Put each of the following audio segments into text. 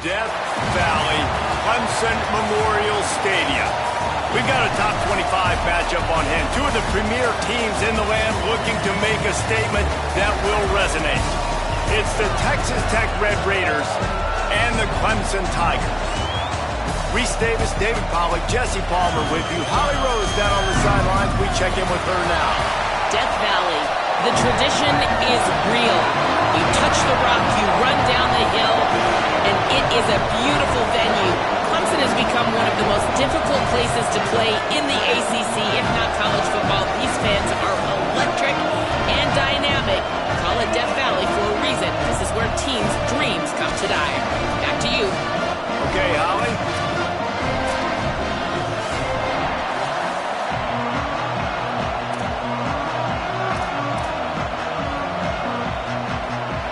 Death Valley Clemson Memorial Stadium. We've got a top 25 matchup on hand. Two of the premier teams in the land looking to make a statement that will resonate. It's the Texas Tech Red Raiders and the Clemson Tigers. Reese Davis, David Pollack, Jesse Palmer with you. Holly Rose down on the sidelines. We check in with her now. Death Valley, the tradition is real. You touch the rock, you run down the hill, and it is a beautiful venue. Clemson has become one of the most difficult places to play in the ACC, if not college football. These fans are electric and dynamic. Call it Death Valley for a reason. This is where teams' dreams come to die. Back to you. Okay, Holly.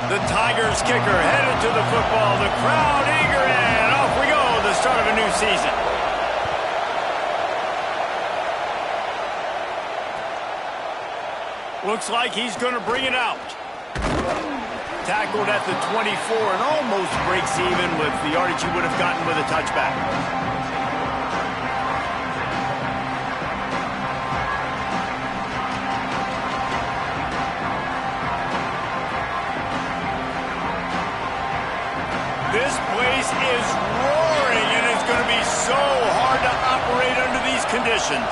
The Tigers kicker headed to the football. The crowd eager, and off we go. The start of a new season. Looks like he's going to bring it out. Tackled at the 24 and almost breaks even with the yardage he would have gotten with a touchback. This place is roaring, and it's going to be so hard to operate under these conditions.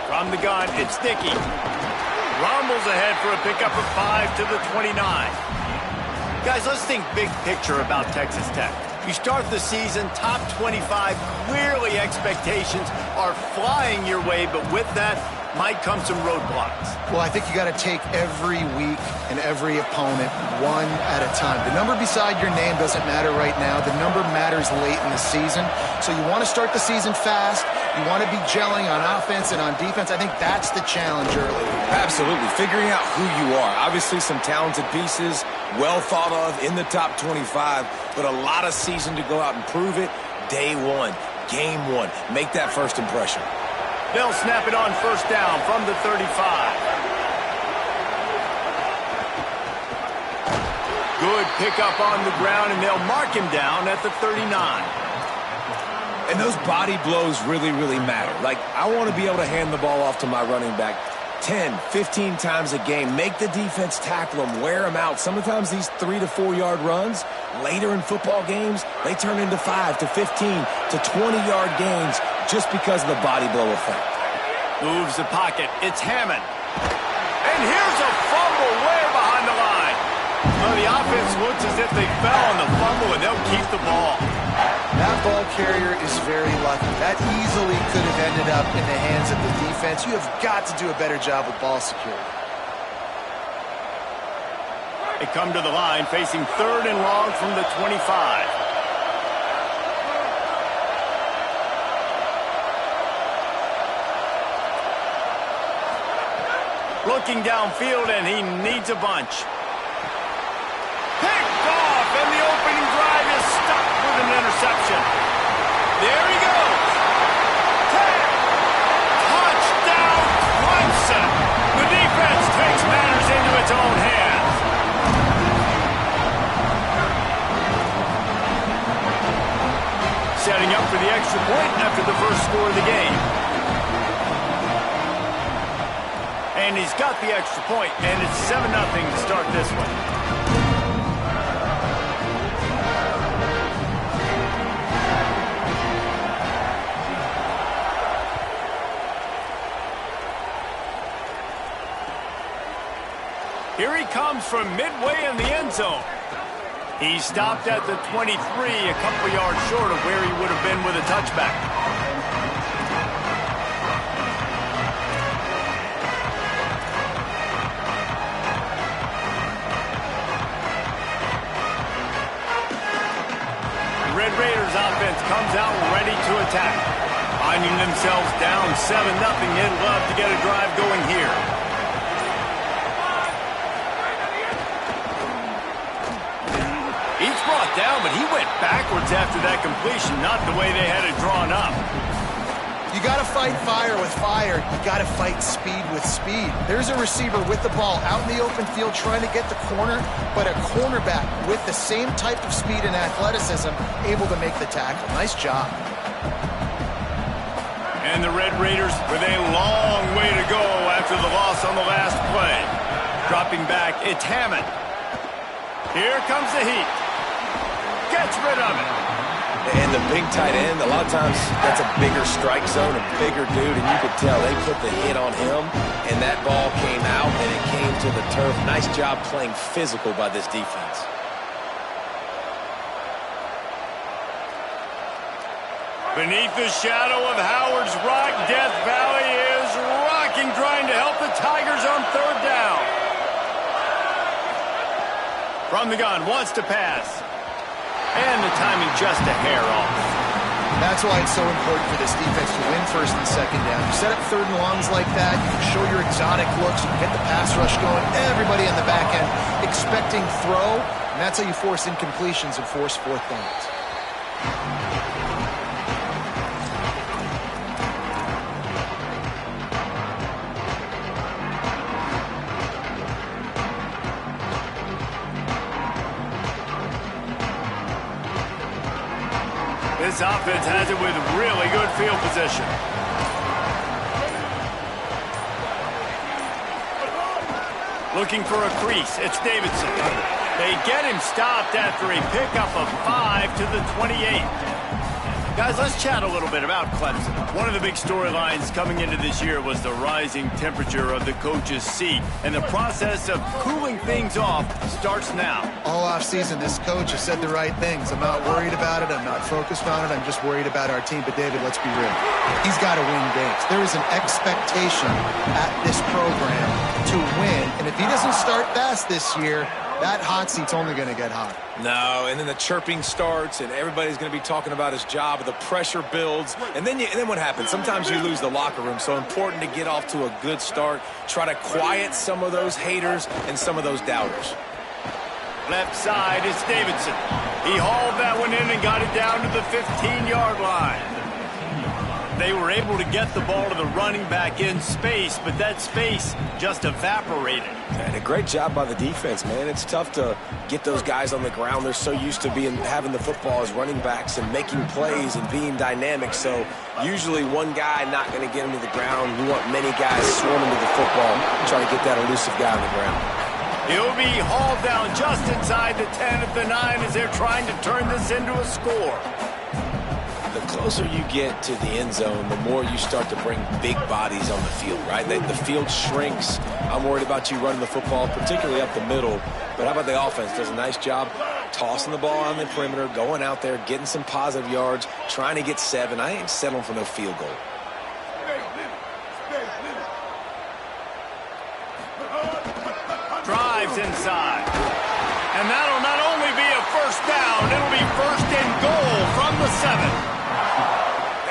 From the gun, it's Dickey. Rumbles ahead for a pickup of 5 to the 29. Guys, let's think big picture about Texas Tech. You start the season, top 25, clearly expectations are flying your way, but with that might come some roadblocks. Well, I think you got to take every week and every opponent one at a time. The number beside your name doesn't matter right now. The number matters late in the season. So you want to start the season fast. You want to be gelling on offense and on defense. I think that's the challenge early. Absolutely. Figuring out who you are. Obviously some talented pieces, well thought of in the top 25, but a lot of season to go out and prove it. Day one, game one. Make that first impression. They'll snap it on first down from the 35. Good pickup on the ground, and they'll mark him down at the 39. And those body blows really, really matter. Like, I want to be able to hand the ball off to my running back 10, 15 times a game. Make the defense tackle them, wear them out. Sometimes these 3 to 4 yard runs, later in football games, they turn into 5 to 15 to 20 yard gains just because of the body blow effect. Moves the pocket. It's Hammond. And here's a fumble way behind the line. Well, the offense looks as if they fell on the fumble, and they'll keep the ball. That ball carrier is very lucky. That easily could have ended up in the hands of the defense. You have got to do a better job with ball security. They come to the line facing 3rd and long from the 25. Looking downfield, and he needs a bunch. Picked off, and the opening drive is stuck with an interception. There he goes. Touchdown, Clemson. The defense takes matters into its own hands. Setting up for the extra point after the first score of the game. And he's got the extra point, and it's 7-0 to start this one. Here he comes from midway in the end zone. He stopped at the 23, a couple yards short of where he would have been with a touchback. Red Raiders offense comes out ready to attack. Finding themselves down 7-0, they'd love to get a drive going here. He's brought down, but he went backwards after that completion, not the way they had it drawn up. You got to fight fire with fire. You got to fight speed with speed. There's a receiver with the ball out in the open field trying to get the corner, but a cornerback with the same type of speed and athleticism able to make the tackle. Nice job. And the Red Raiders with a long way to go after the loss on the last play. Dropping back, it's Hammond. Here comes the heat. Gets rid of it. And the big tight end, a lot of times that's a bigger strike zone, a bigger dude, and you could tell they put the hit on him, and that ball came out, and it came to the turf. Nice job playing physical by this defense. Beneath the shadow of Howard's Rock, Death Valley is rocking, trying to help the Tigers on third down. From the gun, wants to pass. And the timing just a hair off. That's why it's so important for this defense to win first and second down. You set up third and longs like that, you can show your exotic looks, you can get the pass rush going, everybody on the back end expecting throw, and that's how you force incompletions and force fourth downs. This offense has it with really good field position. Looking for a crease. It's Davidson. They get him stopped after a pickup of 5 to the 28. Guys, let's chat a little bit about Clemson. One of the big storylines coming into this year was the rising temperature of the coach's seat, and the process of cooling things off starts now. All offseason, this coach has said the right things. I'm not worried about it. I'm not focused on it. I'm just worried about our team. But, David, let's be real. He's got to win games. There is an expectation at this program to win, and if he doesn't start fast this year, that hot seat's only going to get hotter. No, and then the chirping starts, and everybody's going to be talking about his job. The pressure builds, and then what happens? Sometimes you lose the locker room, so important to get off to a good start. Try to quiet some of those haters and some of those doubters. Left side is Davidson. He hauled that one in and got it down to the 15-yard line. They were able to get the ball to the running back in space, but that space just evaporated. And a great job by the defense, man. It's tough to get those guys on the ground. They're so used to having the football as running backs and making plays and being dynamic. So usually one guy not going to get him to the ground. You want many guys swarming to the football, trying to get that elusive guy on the ground. He'll be hauled down just inside the 10 at the 9 as they're trying to turn this into a score. The closer you get to the end zone, the more you start to bring big bodies on the field, right? The field shrinks. I'm worried about you running the football, particularly up the middle. But how about the offense? Does a nice job tossing the ball on the perimeter, going out there, getting some positive yards, trying to get 7. I ain't settling for no field goal. Drives inside. And that'll not only be a first down, it'll be first and goal from the 7.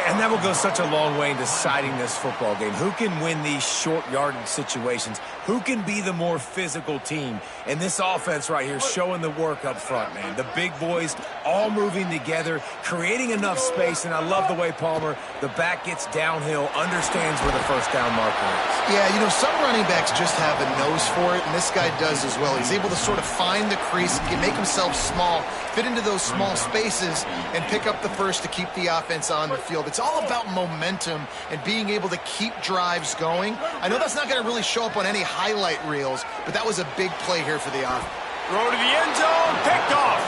And that will go such a long way in deciding this football game. Who can win these short yardage situations? Who can be the more physical team? And this offense right here showing the work up front, man. The big boys all moving together, creating enough space. And I love the way Palmer, the back gets downhill, understands where the first down marker is. Yeah, you know, some running backs just have a nose for it, and this guy does as well. He's able to sort of find the crease, make himself small, fit into those small spaces, and pick up the first to keep the offense on the field. It's all about momentum and being able to keep drives going. I know that's not going to really show up on any highlight reels, but that was a big play here for the offense. Throw to the end zone, picked off.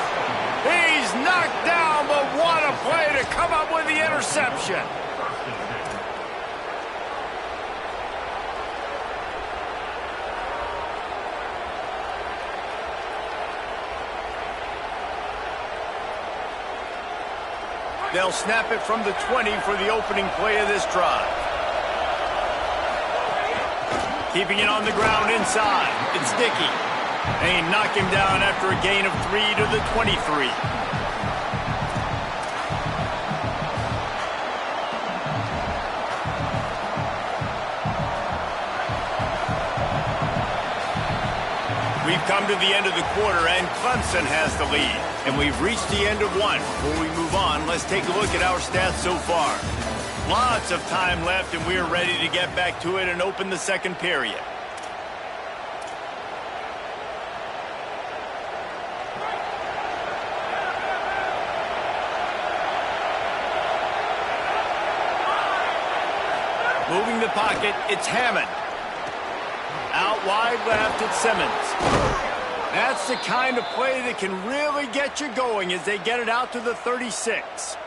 He's knocked down, but what a play to come up with the interception. They'll snap it from the 20 for the opening play of this drive. Keeping it on the ground inside. It's Dickey. They knock him down after a gain of 3 to the 23. We've come to the end of the quarter, and Clemson has the lead. And we've reached the end of one. Before we move on, let's take a look at our stats so far. Lots of time left, and we're ready to get back to it and open the second period. Moving the pocket, it's Hammond. Out wide left, it's Simmons. That's the kind of play that can really get you going as they get it out to the 36.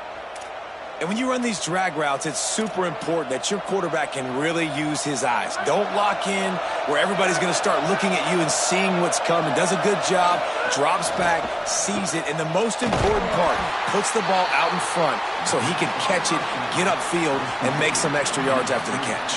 And when you run these drag routes, it's super important that your quarterback can really use his eyes. Don't lock in where everybody's going to start looking at you and seeing what's coming. Does a good job, drops back, sees it, and the most important part, puts the ball out in front so he can catch it, get upfield, and make some extra yards after the catch.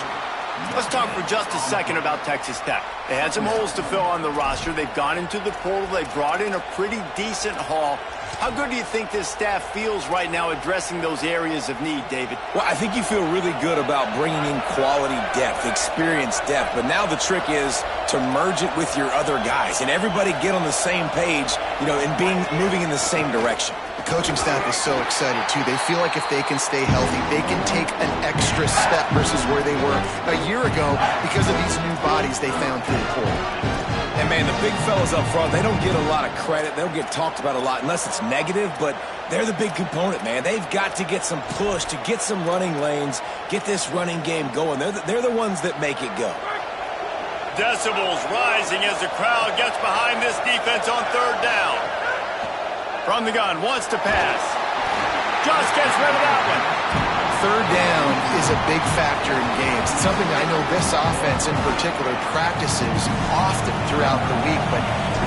Let's talk for just a second about Texas Tech. They had some holes to fill on the roster. They've gone into the portal. They brought in a pretty decent haul. How good do you think this staff feels right now addressing those areas of need, David? Well, I think you feel really good about bringing in quality depth, experienced depth. But now the trick is to merge it with your other guys and everybody get on the same page, and moving in the same direction. The coaching staff is so excited, too. They feel like if they can stay healthy, they can take an extra step versus where they were a year ago because of these new bodies they found through the portal. And, man, the big fellas up front, they don't get a lot of credit. They don't get talked about a lot unless it's negative, but they're the big component, man. They've got to get some push to get some running lanes, get this running game going. They're the ones that make it go. Decibels rising as the crowd gets behind this defense on third down. From the gun, wants to pass. Just gets rid of that one. Third down is a big factor in games. It's something I know this offense in particular practices often throughout the week, but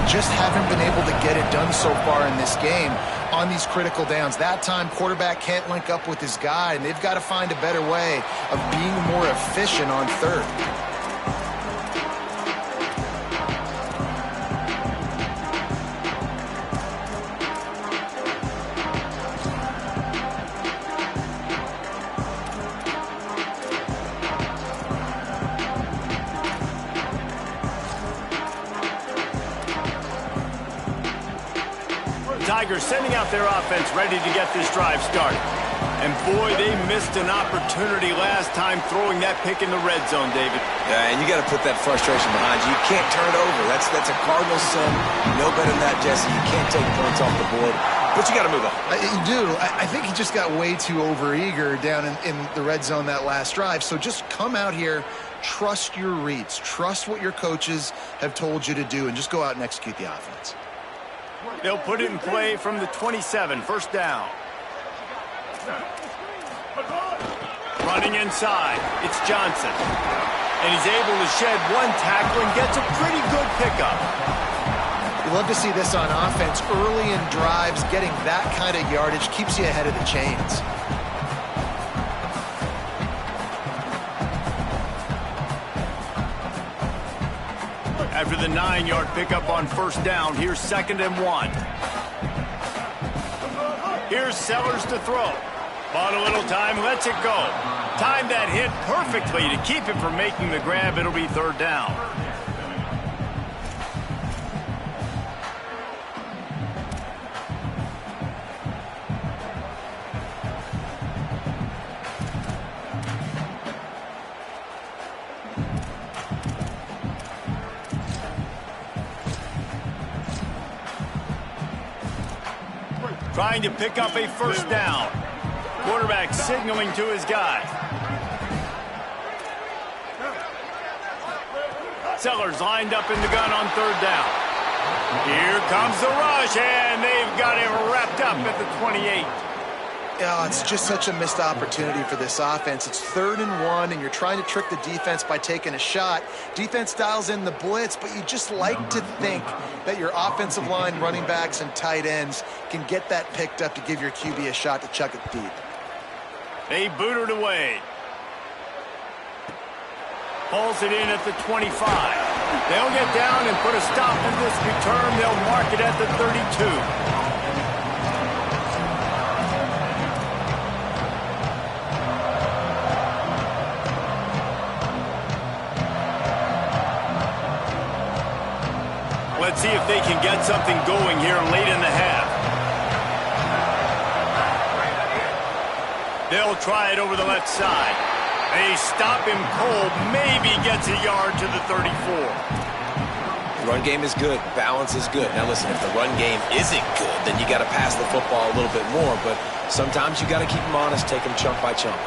just haven't been able to get it done so far in this game on these critical downs. That time, quarterback can't link up with his guy, and they've got to find a better way of being more efficient on third. Tigers sending out their offense ready to get this drive started. And boy, they missed an opportunity last time throwing that pick in the red zone, David. Yeah, and you got to put that frustration behind you. You can't turn it over. That's a Cardinal sin. No better than that, Jesse. You can't take points off the board. But you got to move on. You do. I think he just got way too overeager down in the red zone that last drive. So just come out here, trust your reads, trust what your coaches have told you to do, and just go out and execute the offense. They'll put it in play from the 27, first down. Running inside, it's Johnson. And he's able to shed one tackle and gets a pretty good pickup. You love to see this on offense. Early in drives, getting that kind of yardage keeps you ahead of the chains. After the 9-yard pickup on first down, here's 2nd and 1. Here's Sellers to throw. Bought a little time, lets it go. Timed that hit perfectly to keep him from making the grab. It'll be 3rd down. Trying to pick up a first down. Quarterback signaling to his guy. Sellers lined up in the gun on 3rd down. Here comes the rush, and they've got him wrapped up at the 28. Yeah, it's just such a missed opportunity for this offense. It's 3rd and 1, and you're trying to trick the defense by taking a shot. Defense dials in the blitz, but you just like to think that your offensive line, running backs, and tight ends can get that picked up to give your QB a shot to chuck it deep. They boot it away. Pulls it in at the 25. They'll get down and put a stop to this return. They'll mark it at the 32. Let's see if they can get something going here late in the half. They'll try it over the left side. They stop him cold, maybe gets a yard to the 34. Run game is good. Balance is good. Now listen, if the run game isn't good, then you got to pass the football a little bit more. But sometimes you got to keep them honest, take them chunk by chunk.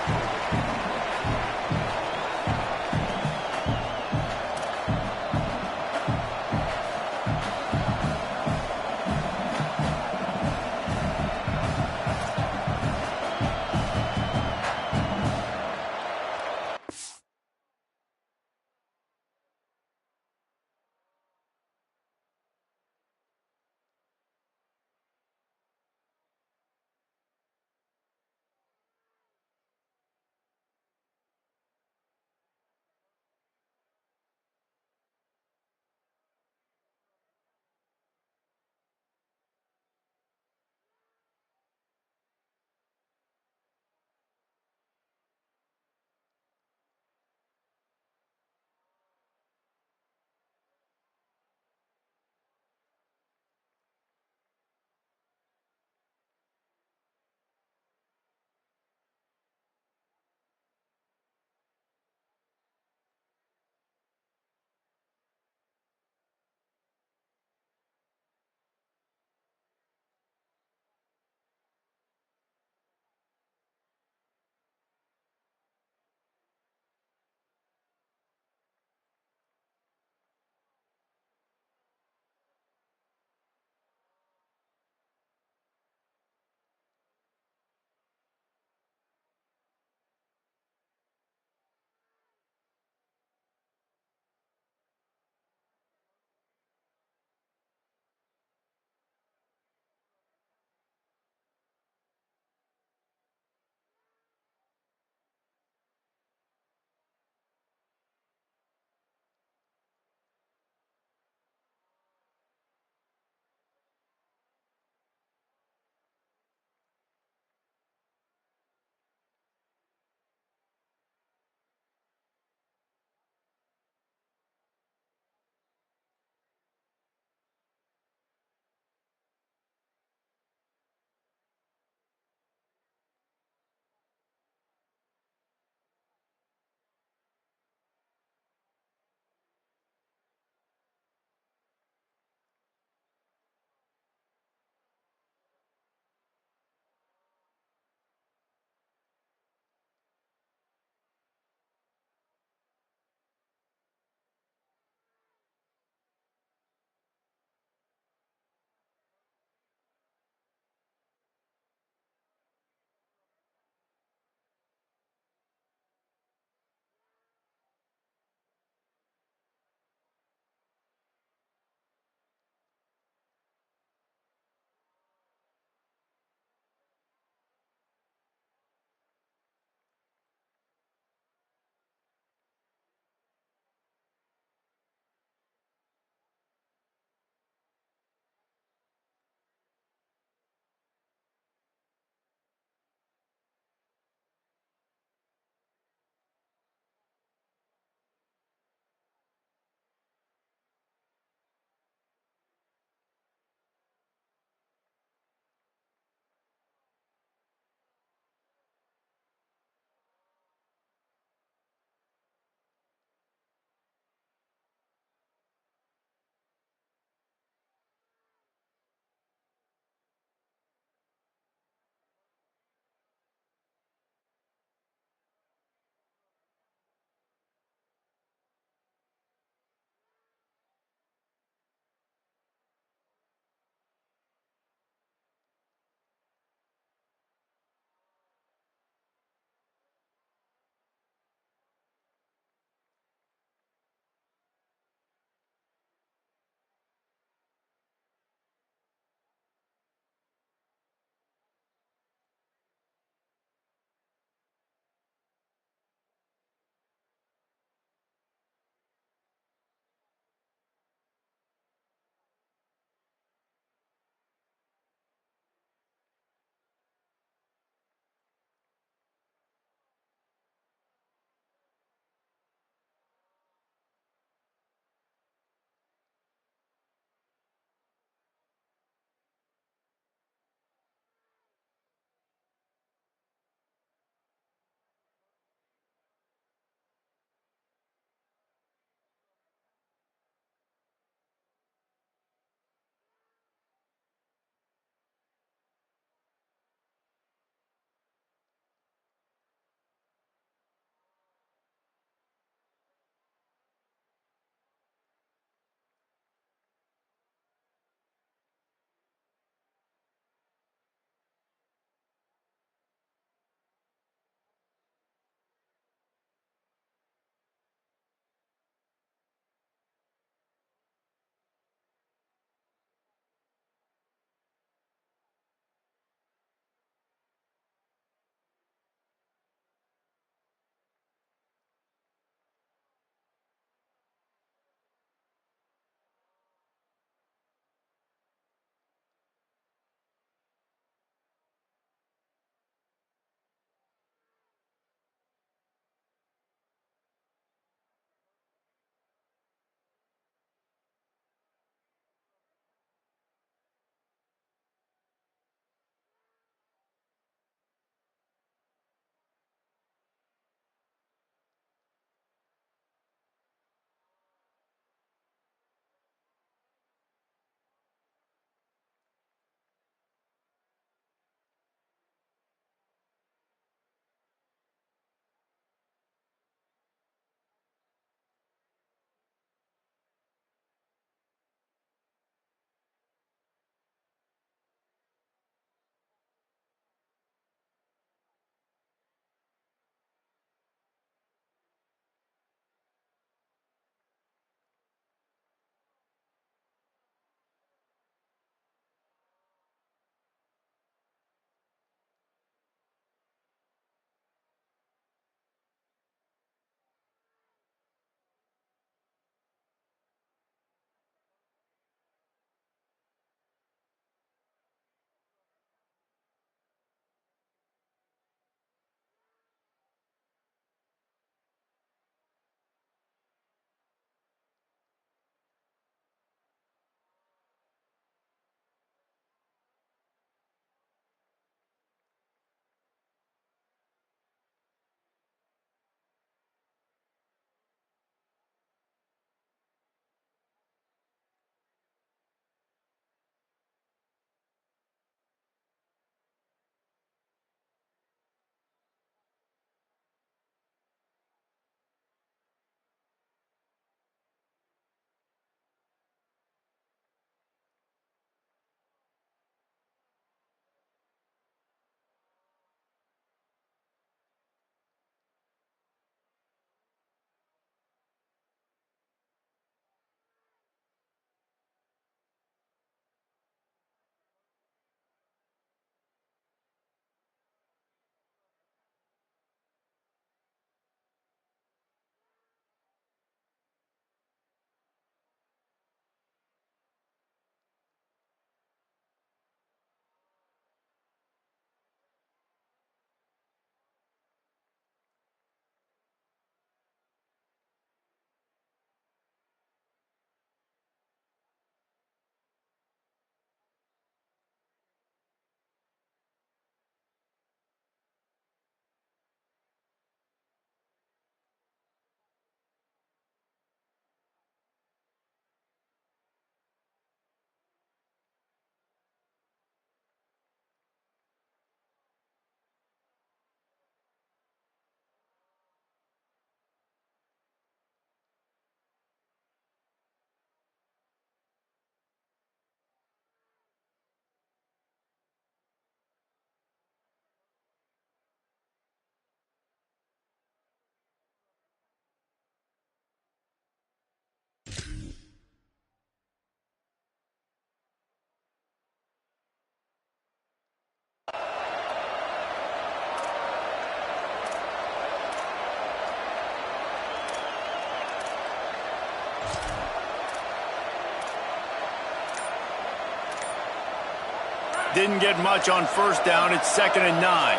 Didn't get much on first down. It's 2nd and 9.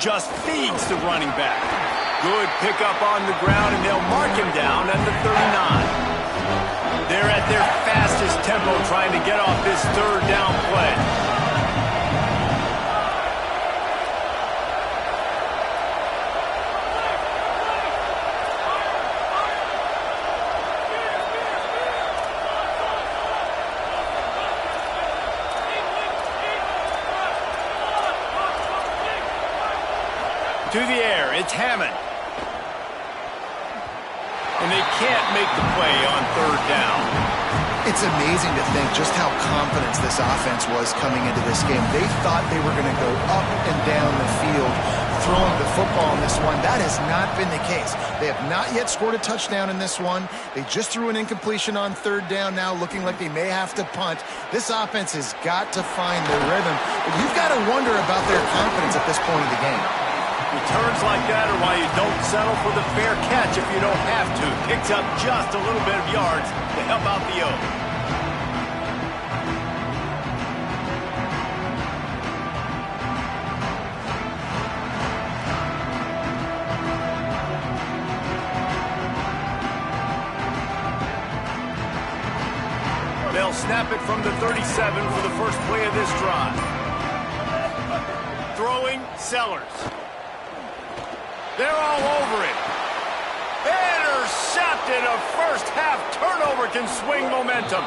Just feeds the running back. Good pickup on the ground, and they'll mark him down at the 39. They're at their fastest tempo trying to get off this 3rd down play. To the air, it's Hammond. And they can't make the play on 3rd down. It's amazing to think just how confident this offense was coming into this game. They thought they were going to go up and down the field throwing the football in this one. That has not been the case. They have not yet scored a touchdown in this one. They just threw an incompletion on 3rd down now, looking like they may have to punt. This offense has got to find their rhythm. But you've got to wonder about their confidence at this point of the game. Returns like that are why you don't settle for the fair catch if you don't have to. Picks up just a little bit of yards to help out the O. They'll snap it from the 37 for the first play of this drive. Throwing, Sellers. They're all over it. Intercepted. A first-half turnover can swing momentum.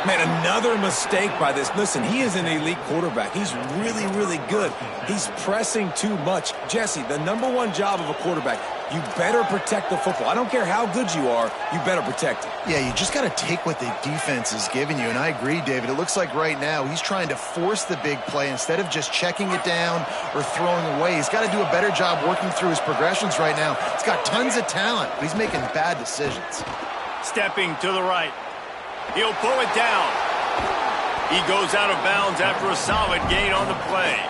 Man, another mistake by this. Listen, he is an elite quarterback. He's really, really good. He's pressing too much. Jesse, the #1 job of a quarterback, you better protect the football. I don't care how good you are, you better protect it. Yeah, you just got to take what the defense is giving you, and I agree, David. It looks like right now he's trying to force the big play instead of just checking it down or throwing away. He's got to do a better job working through his progressions right now. He's got tons of talent, but he's making bad decisions. Stepping to the right. He'll pull it down. He goes out of bounds after a solid gain on the play.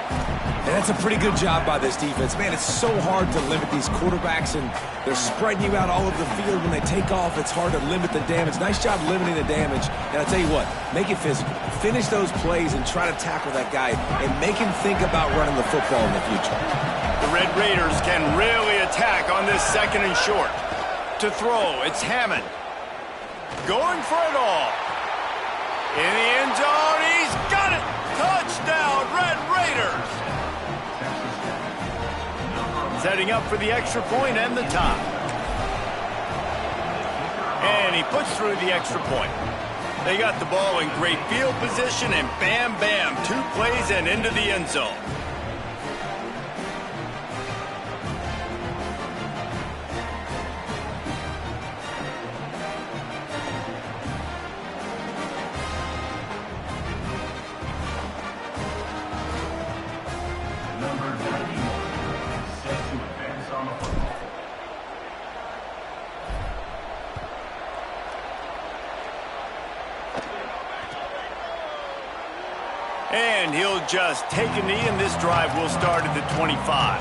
And that's a pretty good job by this defense. Man, it's so hard to limit these quarterbacks, and they're spreading you out all over the field. When they take off, it's hard to limit the damage. Nice job limiting the damage. And I'll tell you what, make it physical. Finish those plays and try to tackle that guy and make him think about running the football in the future. The Red Raiders can really attack on this 2nd and short. To throw, it's Hammond. Going for it all. In the end zone, he's got it! Touchdown, Red Raiders! Setting up for the extra point and the tie. And he puts through the extra point. They got the ball in great field position, and bam, bam, 2 plays and into the end zone. And he'll just take a knee, and this drive will start at the 25.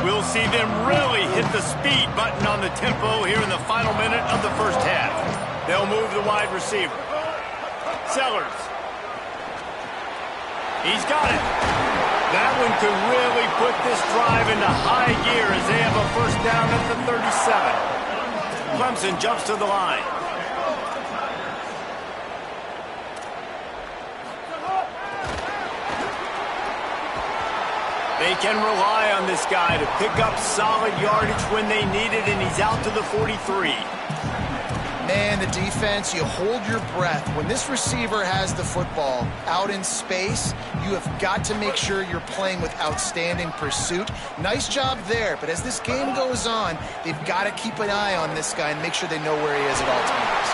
We'll see them really hit the speed button on the tempo here in the final minute of the first half. They'll move the wide receiver. Sellers. He's got it. That one could really put this drive into high gear as they have a first down at the 37. Clemson jumps to the line. They can rely on this guy to pick up solid yardage when they need it, and he's out to the 43. Man, the defense, you hold your breath. When this receiver has the football out in space, you have got to make sure you're playing with outstanding pursuit. Nice job there, but as this game goes on, they've got to keep an eye on this guy and make sure they know where he is at all times.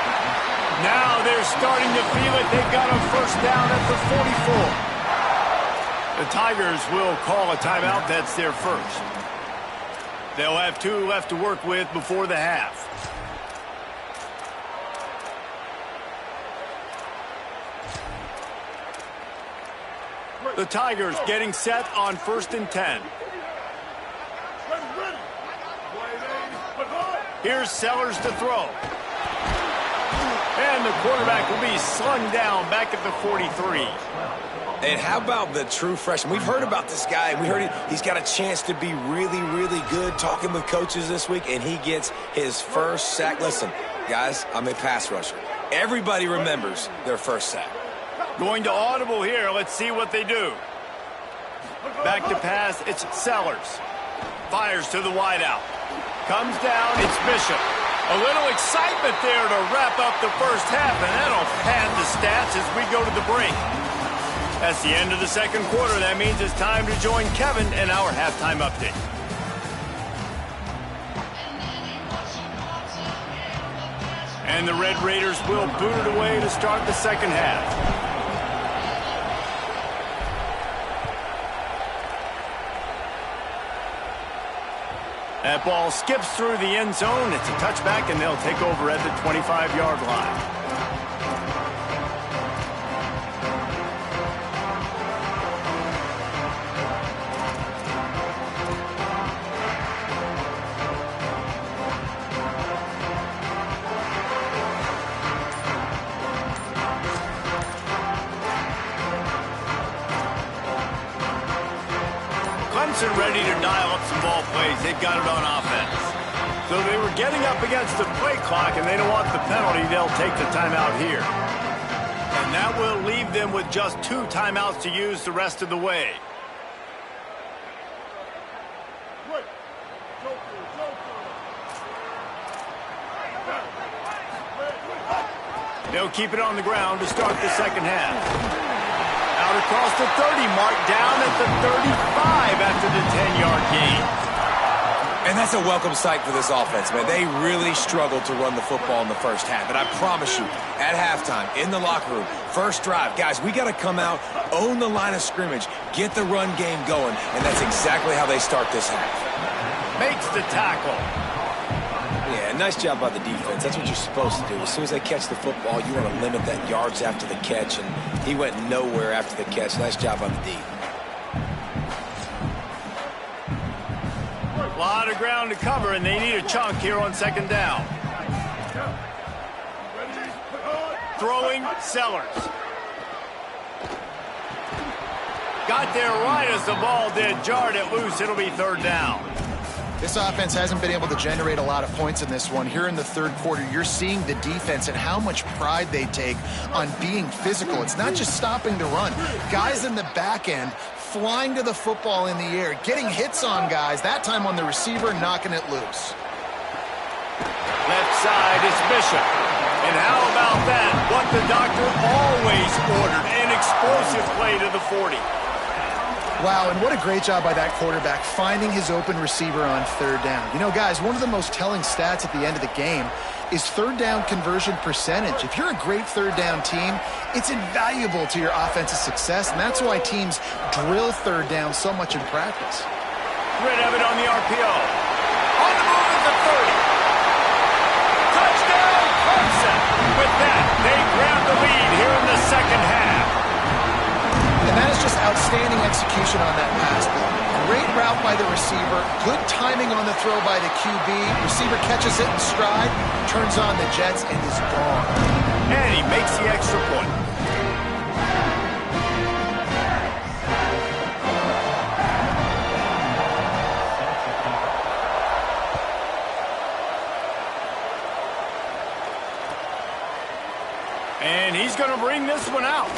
Now they're starting to feel it. They've got a first down at the 44. The Tigers will call a timeout. That's their first. They'll have 2 left to work with before the half. The Tigers getting set on 1st and 10. Here's Sellers to throw. And the quarterback will be slung down back at the 43. And how about the true freshman? We've heard about this guy. We heard he's got a chance to be really, really good. Talking with coaches this week, and he gets his first sack. Listen, guys, I'm a pass rusher. Everybody remembers their first sack. Going to audible here. Let's see what they do. Back to pass. It's Sellers. Fires to the wideout. Comes down. It's Bishop. A little excitement there to wrap up the first half, and that'll pad the stats as we go to the break. That's the end of the second quarter. That means it's time to join Kevin in our halftime update. And the Red Raiders will boot it away to start the second half. That ball skips through the end zone. It's a touchback, and they'll take over at the 25-yard line. Clemson ready to dial up some ball plays. They've got it on offense. So they were getting up against the play clock, and they don't want the penalty. They'll take the timeout here. And that will leave them with just 2 timeouts to use the rest of the way. They'll keep it on the ground to start the second half. Out across the 30 mark, down at the 35 after the 10-yard gain. And that's a welcome sight for this offense, man. They really struggled to run the football in the first half. And I promise you, at halftime, in the locker room, first drive, guys, we got to come out, own the line of scrimmage, get the run game going, and that's exactly how they start this half. Makes the tackle. Yeah, nice job by the defense. That's what you're supposed to do. As soon as they catch the football, you want to limit that yards after the catch, and he went nowhere after the catch. Nice job by the D. A lot of ground to cover, and they need a chunk here on second down. Throwing, Sellers. Got there right as the ball did. Jarred it loose. It'll be third down. This offense hasn't been able to generate a lot of points in this one. Here in the third quarter, you're seeing the defense and how much pride they take on being physical. It's not just stopping the run. Guys in the back end flying to the football in the air, getting hits on guys, that time on the receiver, knocking it loose. Left side is Bishop. And how about that? What the doctor always ordered, an explosive play to the 40. Wow, and what a great job by that quarterback, finding his open receiver on third down. You know, guys, one of the most telling stats at the end of the game is third down conversion percentage. If you're a great third down team, it's invaluable to your offensive success, and that's why teams drill third down so much in practice. Red Evan on the RPO. On the move at the 30. Touchdown, Clemson. With that, they grab the lead here in the second half. And that is just outstanding execution on that pass play. Great route by the receiver, good timing on the throw by the QB. Receiver catches it in stride, turns on the jets, and is gone. And he makes the extra point. And he's going to bring this one out.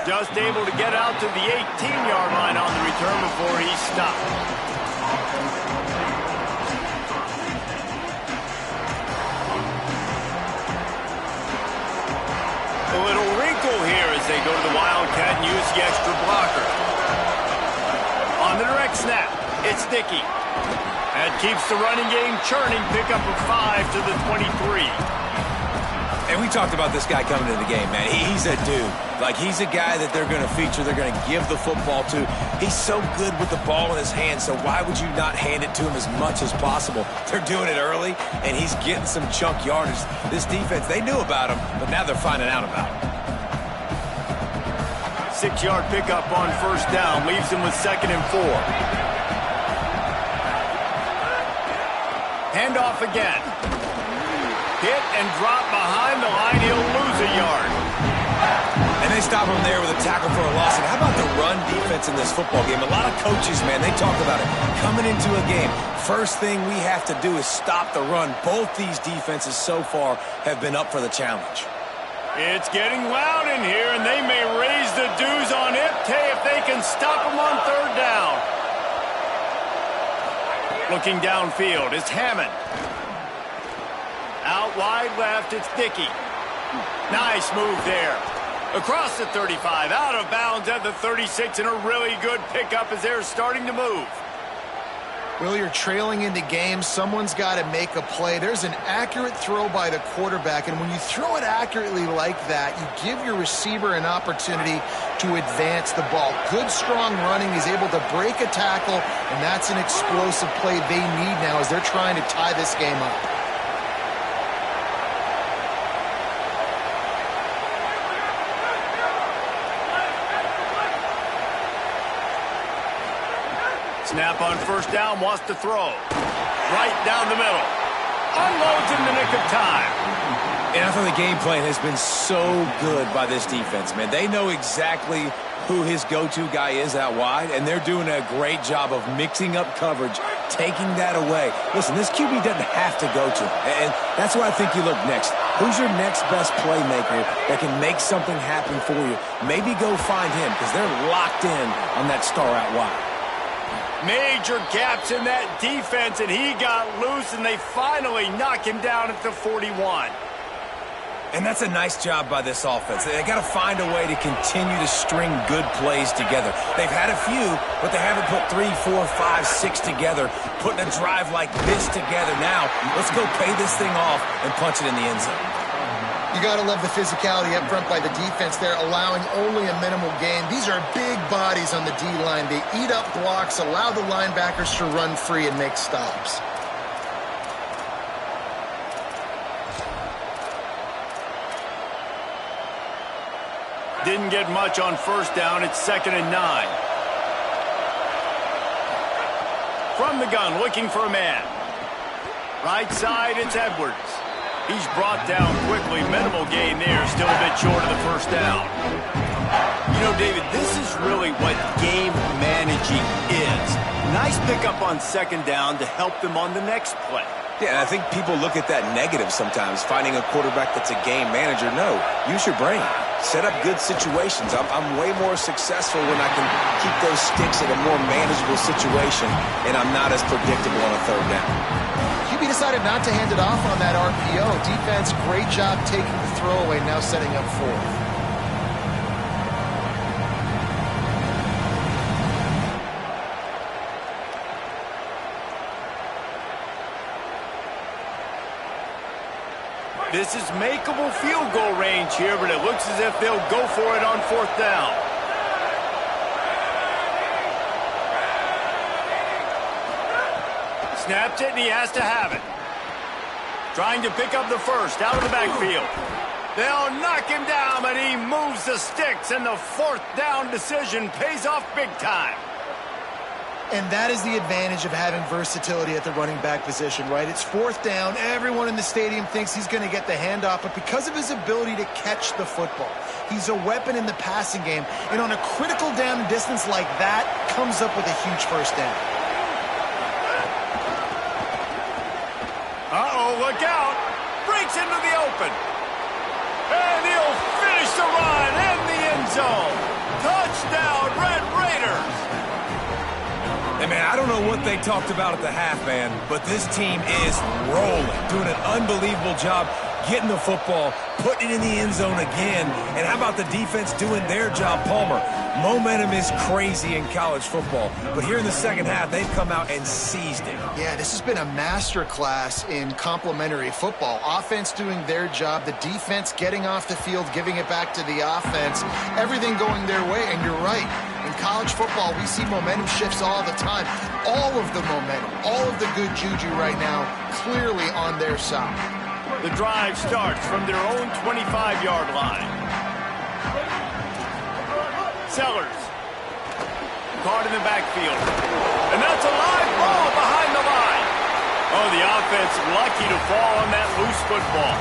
Just able to get out to the 18-yard line on the return before he stopped. A little wrinkle here as they go to the Wildcat and use the extra blocker. On the direct snap, it's Dickey. That keeps the running game churning. Pick up a 5 to the 23. And we talked about this guy coming into the game, man. He's a dude. Like, he's a guy that they're going to feature, they're going to give the football to. He's so good with the ball in his hands, so why would you not hand it to him as much as possible? They're doing it early, and he's getting some chunk yardage. This defense, they knew about him, but now they're finding out about him. 6-yard pickup on first down. Leaves him with 2nd and 4. Handoff again. Hit and drop behind the line. He'll lose a yard. And they stop him there with a tackle for a loss. And how about the run defense in this football game? A lot of coaches, man, they talk about it. Coming into a game, first thing we have to do is stop the run. Both these defenses so far have been up for the challenge. It's getting loud in here, and they may raise the dues on Iptay if they can stop him on 3rd down. Looking downfield, it's Hammond. Out wide left, it's Dickey. Nice move there. Across the 35, out of bounds at the 36, and a really good pickup as they're starting to move. Well, you're trailing into games. Someone's got to make a play. There's an accurate throw by the quarterback, and when you throw it accurately like that, you give your receiver an opportunity to advance the ball. Good, strong running. He's able to break a tackle, and that's an explosive play they need now as they're trying to tie this game up. Snap on first down, wants to throw. Right down the middle. Unloads in the nick of time. And I thought the game plan has been so good by this defense, man. They know exactly who his go-to guy is out wide, and they're doing a great job of mixing up coverage, taking that away. Listen, this QB doesn't have to go to him, and that's where I think you look next. Who's your next best playmaker that can make something happen for you? Maybe go find him, because they're locked in on that star out wide. Major gaps in that defense, and he got loose, and they finally knock him down at the 41. And that's a nice job by this offense. They got to find a way to continue to string good plays together. They've had a few, but they haven't put 3, 4, 5, 6 together, putting a drive like this together. Now, let's go pay this thing off and punch it in the end zone. You got to love the physicality up front by the defense. They're allowing only a minimal gain. These are big bodies on the D-line. They eat up blocks, allow the linebackers to run free and make stops. Didn't get much on first down. It's 2nd and 9. From the gun, looking for a man. Right side, it's Edwards. He's brought down quickly. Minimal gain there. Still a bit short of the first down. You know, David, this is really what game managing is. Nice pickup on 2nd down to help them on the next play. Yeah, and I think people look at that negative sometimes, finding a quarterback that's a game manager. No, use your brain. Set up good situations. I'm way more successful when I can keep those sticks in a more manageable situation, and I'm not as predictable on a 3rd down. QB decided not to hand it off on that RPO. Defense, great job taking the throwaway, now setting up 4th. This is makeable field goal range here, but it looks as if they'll go for it on 4th down. Snaps it, and he has to have it. Trying to pick up the first out of the backfield. They'll knock him down, but he moves the sticks, and the 4th down decision pays off big time. And that is the advantage of having versatility at the running back position, right? It's 4th down. Everyone in the stadium thinks he's going to get the handoff, but because of his ability to catch the football, he's a weapon in the passing game. And on a critical down and distance like that, comes up with a huge first down. Uh-oh, look out. Breaks into the open. And he'll finish the run in the end zone. Touchdown, Red Raiders. And, man, I don't know what they talked about at the half, man, but this team is rolling, doing an unbelievable job getting the football, putting it in the end zone again. And how about the defense doing their job, Palmer? Momentum is crazy in college football, but here in the second half, they've come out and seized it. Yeah, this has been a masterclass in complementary football. Offense doing their job, the defense getting off the field, giving it back to the offense, everything going their way, and you're right. In college football, we see momentum shifts all the time. All of the momentum, all of the good juju right now, clearly on their side. The drive starts from their own 25-yard line. Sellers. Caught in the backfield. And that's a live ball behind the line. Oh, the offense lucky to fall on that loose football.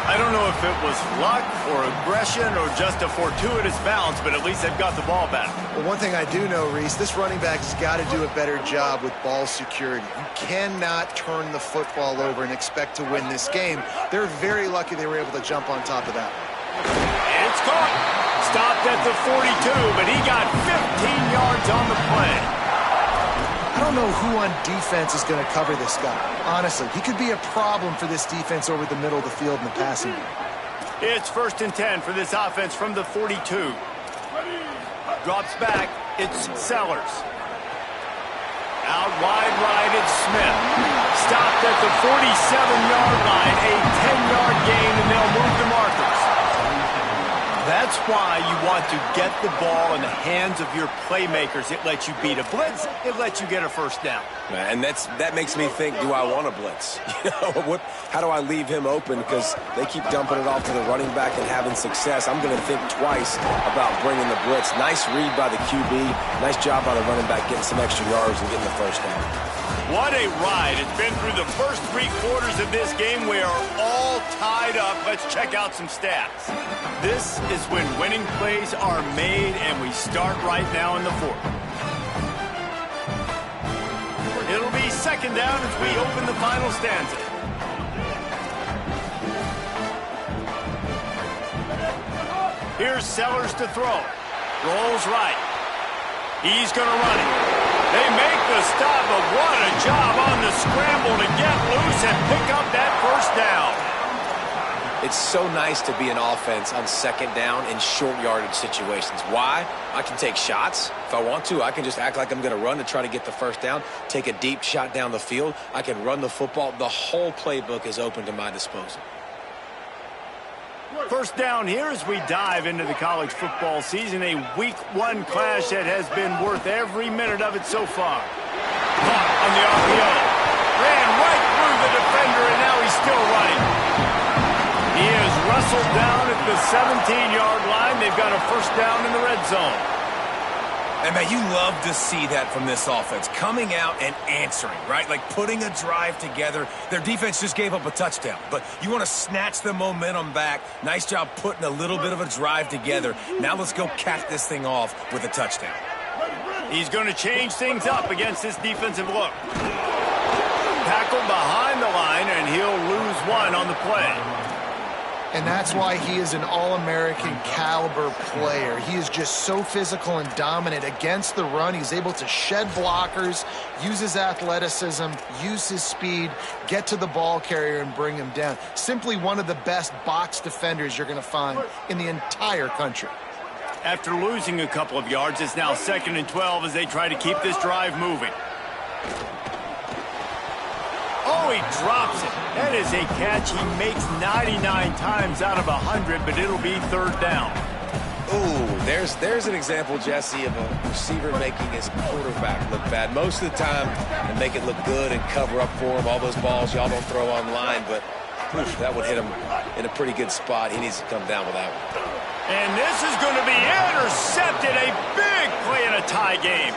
I don't know if it was luck or aggression or just a fortuitous bounce, but at least they've got the ball back. Well, one thing I do know, Reese, this running back has got to do a better job with ball security. You cannot turn the football over and expect to win this game. They're very lucky they were able to jump on top of that. It's caught. Stopped at the 42, but he got 15 yards on the play. I don't know who on defense is going to cover this guy. Honestly, he could be a problem for this defense over the middle of the field in the passing game. It's 1st and 10 for this offense from the 42. Drops back. It's Sellers. Out wide right, it's Smith. Stopped at the 47-yard line. A 10-yard gain, and they'll move the markers. That's why you want to get the ball in the hands of your playmakers. It lets you beat a blitz. It lets you get a first down. And that makes me think, do I want to blitz? How do I leave him open? Because they keep dumping it off to the running back and having success. I'm going to think twice about bringing the blitz. Nice read by the QB. Nice job by the running back getting some extra yards and getting the first down. What a ride. It's been through the first 3 quarters of this game. We are all tied up. Let's check out some stats. This is when winning plays are made, and we start right now in the 4th. It'll be 2nd down as we open the final stanza. Here's Sellers to throw. Rolls right. He's going to run it. They make the stop, but what a job on the scramble to get loose and pick up that first down. It's so nice to be an offense on 2nd down in short yardage situations. Why? I can take shots. If I want to, I can just act like I'm going to run to try to get the first down, take a deep shot down the field. I can run the football. The whole playbook is open to my disposal. First down here as we dive into the college football season. A week 1 clash that has been worth every minute of it so far. Caught on the RPO. Ran right through the defender, and now he's still running. He is wrestled down at the 17-yard line. They've got a first down in the red zone. And, man, you love to see that from this offense. Coming out and answering, right? Like putting a drive together. Their defense just gave up a touchdown. But you want to snatch the momentum back. Nice job putting a little bit of a drive together. Now let's go cap this thing off with a touchdown. He's going to change things up against this defensive look. Tackled behind the line, and he'll lose 1 on the play. And that's why he is an All-American caliber player. He is just so physical and dominant against the run. He's able to shed blockers, use his athleticism, use his speed, get to the ball carrier and bring him down. Simply one of the best box defenders you're going to find in the entire country. After losing a couple of yards, it's now 2nd and 12 as they try to keep this drive moving. Oh, he drops it. That is a catch he makes 99 times out of 100, but it'll be 3rd down. Ooh, there's an example, Jesse, of a receiver making his quarterback look bad. Most of the time, they make it look good and cover up for him. All those balls y'all don't throw online, but that would hit him in a pretty good spot. He needs to come down with that one. And this is going to be intercepted. A big play in a tie game.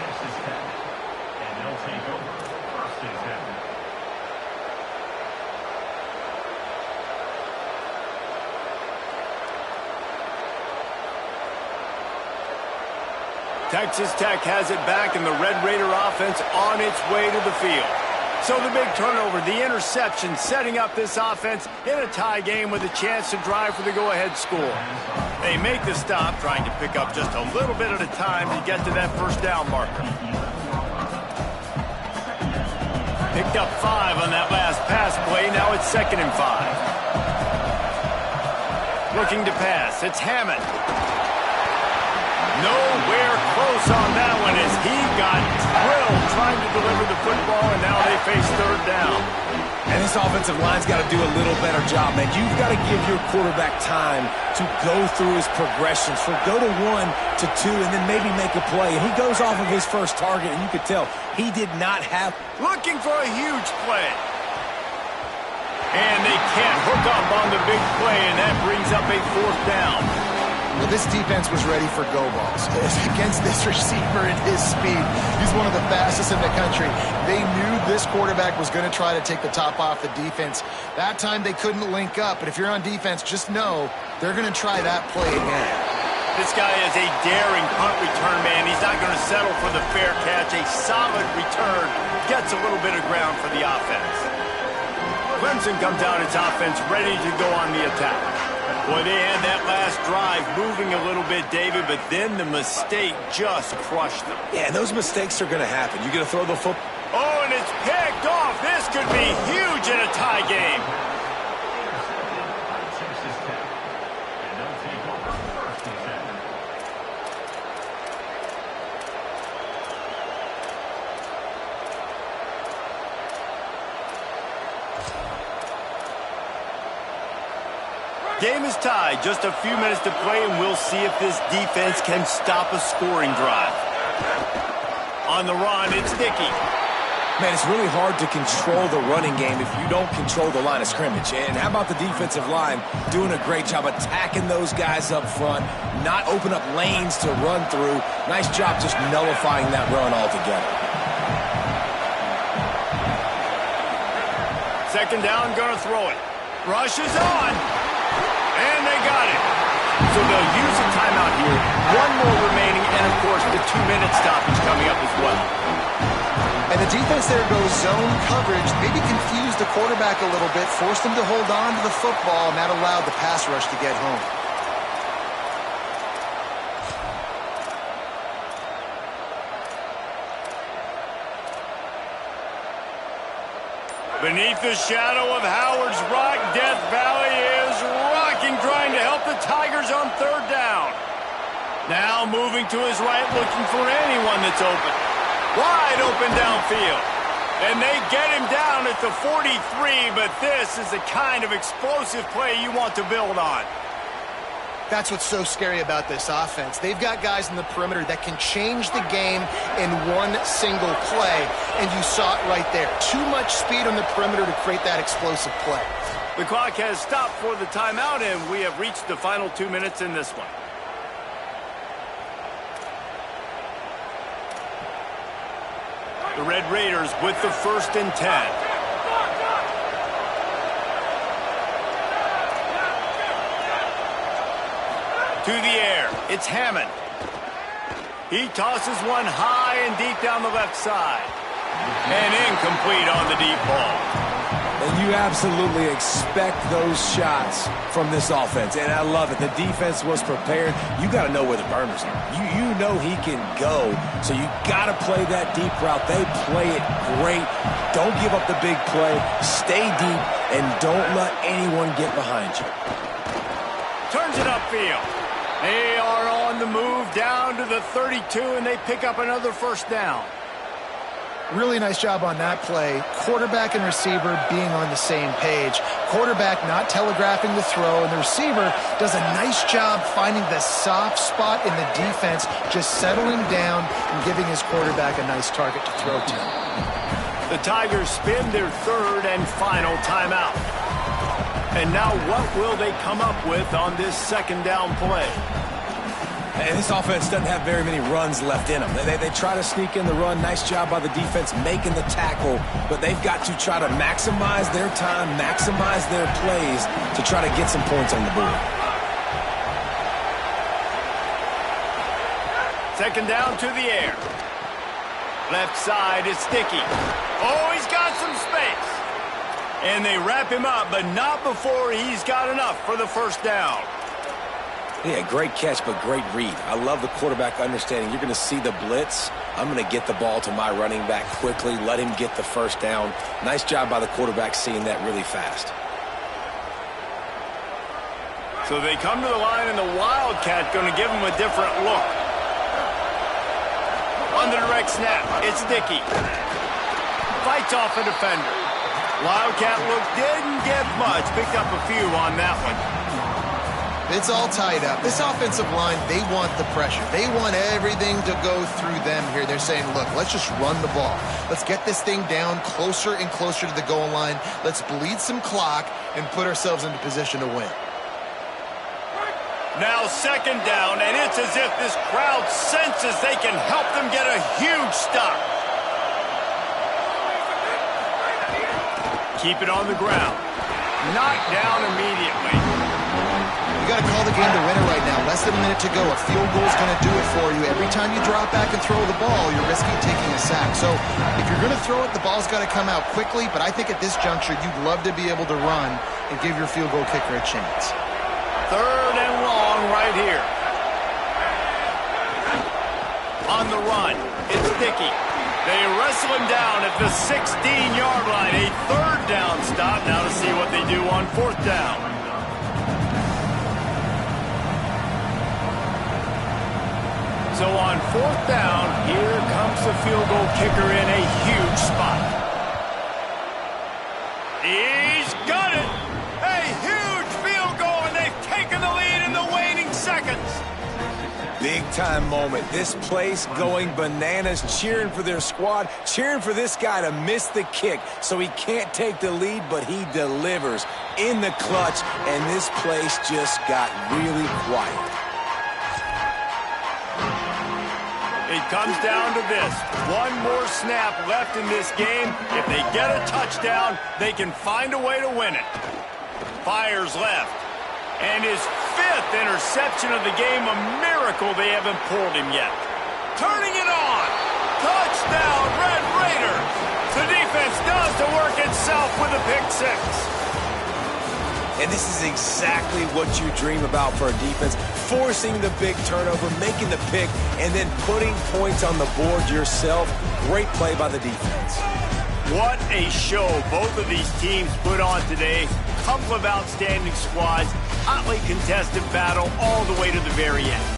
Texas Tech has it back, and the Red Raider offense on its way to the field. So the big turnover, the interception, setting up this offense in a tie game with a chance to drive for the go-ahead score. They make the stop, trying to pick up just a little bit at a time to get to that first down marker. Picked up 5 on that last pass play. Now it's 2nd and 5. Looking to pass. It's Hammond. Nowhere close on that one as he got drilled trying to deliver the football, and now they face 3rd down. And this offensive line's got to do a little better job, man. You've got to give your quarterback time to go through his progressions, from go to 1 to 2, and then maybe make a play. And he goes off of his first target, and you could tell he did not have... Looking for a huge play. And they can't hook up on the big play, and that brings up a 4th down. Well, this defense was ready for go balls. Against this receiver and his speed, he's one of the fastest in the country. They knew this quarterback was going to try to take the top off the defense. That time they couldn't link up, but if you're on defense, just know they're going to try that play again. This guy is a daring punt return man. He's not going to settle for the fair catch. A solid return gets a little bit of ground for the offense. Clemson comes out its offense ready to go on the attack. Boy, they had that last drive moving a little bit, David, but then the mistake just crushed them. Yeah, those mistakes are going to happen. You're going to throw the football. Oh, and it's picked off. This could be huge in a tie game. Game is tied. Just a few minutes to play, and we'll see if this defense can stop a scoring drive. On the run, it's Dickey. Man, it's really hard to control the running game if you don't control the line of scrimmage. And how about the defensive line doing a great job attacking those guys up front, not open up lanes to run through. Nice job just nullifying that run altogether. Second down, gonna throw it. Rush is on. And they got it. So they'll use a timeout here. One more remaining, and of course the 2-minute stoppage coming up as well. And the defense there goes zone coverage, maybe confused the quarterback a little bit, forced him to hold on to the football, and that allowed the pass rush to get home. Beneath the shadow of Howard's Rock, Death Valley is rocking, trying to help the Tigers on third down. Now moving to his right, looking for anyone that's open. Wide open downfield. And they get him down at the 43, but this is the kind of explosive play you want to build on. That's what's so scary about this offense. They've got guys in the perimeter that can change the game in one single play, and you saw it right there. Too much speed on the perimeter to create that explosive play. The clock has stopped for the timeout, and we have reached the final 2 minutes in this one. The Red Raiders with the 1st and 10. To the air, it's Hammond. He tosses one high and deep down the left side. And incomplete on the deep ball. And you absolutely expect those shots from this offense. And I love it. The defense was prepared. You got to know where the burners are. You know he can go. So you got to play that deep route. They play it great. Don't give up the big play. Stay deep and don't let anyone get behind you. Turns it upfield. They are on the move down to the 32, and they pick up another 1st down. Really nice job on that play. Quarterback and receiver being on the same page. Quarterback not telegraphing the throw, and the receiver does a nice job finding the soft spot in the defense, just settling down and giving his quarterback a nice target to throw to. The Tigers spin their 3rd and final timeout. And now what will they come up with on this 2nd down play? And this offense doesn't have very many runs left in them. They try to sneak in the run. Nice job by the defense making the tackle. But they've got to try to maximize their time, maximize their plays to try to get some points on the board. 2nd down to the air. Left side is Dickey. Oh, he's got some space. And they wrap him up, but not before he's got enough for the 1st down. Yeah, great catch, but great read. I love the quarterback understanding. You're going to see the blitz. I'm going to get the ball to my running back quickly, let him get the 1st down. Nice job by the quarterback seeing that really fast. So they come to the line, and the Wildcat going to give him a different look. On the direct snap, it's Dickey. Fights off a defender. Wildcat look didn't get much. Picked up a few on that one. It's all tied up. This offensive line, they want the pressure. They want everything to go through them here. They're saying, look, let's just run the ball. Let's get this thing down closer and closer to the goal line. Let's bleed some clock and put ourselves into position to win. Now second down, and it's as if this crowd senses they can help them get a huge stop. Keep it on the ground. Knocked down immediately. You got to call the game the winner right now. Less than a minute to go. A field goal is going to do it for you. Every time you drop back and throw the ball, you're risking taking a sack. So if you're going to throw it, the ball's got to come out quickly. But I think at this juncture, you'd love to be able to run and give your field goal kicker a chance. Third and long right here. On the run, it's Dickey. They wrestle him down at the 16-yard line. A third down stop. Now to see what they do on fourth down. So on fourth down, here comes the field goal kicker in a huge spot. He's got it. A huge field goal, and they've taken the lead in the waning seconds. Big-time moment. This place going bananas, cheering for their squad, cheering for this guy to miss the kick so he can't take the lead, but he delivers in the clutch, and this place just got really quiet. It comes down to this. One more snap left in this game. If they get a touchdown, they can find a way to win it. Fires left. And his fifth interception of the game, a miracle they haven't pulled him yet. Turning it on. Touchdown, Red Raiders. The defense does the work itself with a pick six. And this is exactly what you dream about for a defense, forcing the big turnover, making the pick, and then putting points on the board yourself. Great play by the defense. What a show both of these teams put on today. Couple of outstanding squads, hotly contested battle all the way to the very end.